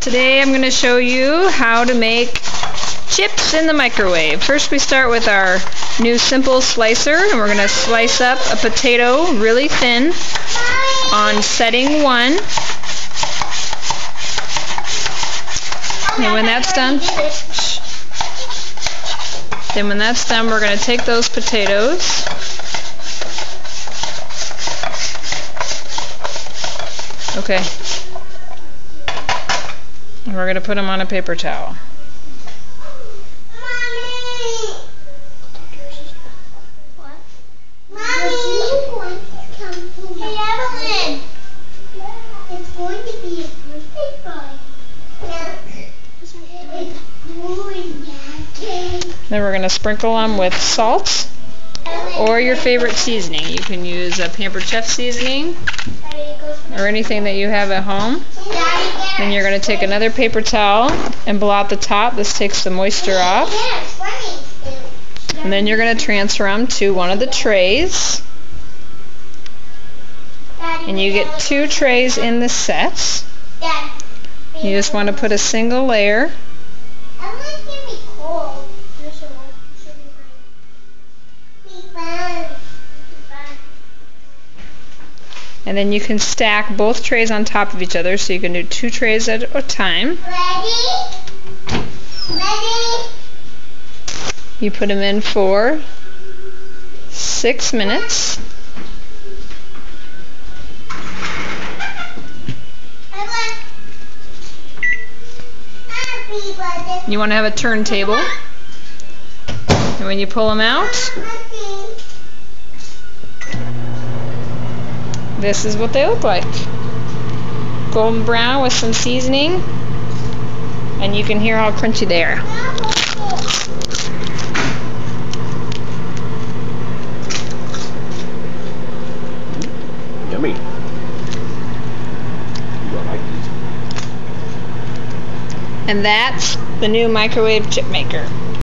Today I'm going to show you how to make chips in the microwave. First we start with our new simple slicer, and we're going to slice up a potato really thin on setting 1. And when that's done, we're going to take those potatoes and we're going to put them on a paper towel. Then we're going to sprinkle them with salt or your favorite seasoning. You can use a Pampered Chef seasoning or anything that you have at home. Then you're going to take another paper towel and blow out the top. This takes the moisture off. And then you're going to transfer them to one of the trays. And you get 2 trays in the set. You just want to put a single layer. And then you can stack both trays on top of each other, so you can do 2 trays at a time. Ready? You put them in for 6 minutes. You want to have a turntable. And when you pull them out, this is what they look like. Golden brown with some seasoning, and you can hear how crunchy they are. Yummy. You like these? And that's the new microwave chip maker.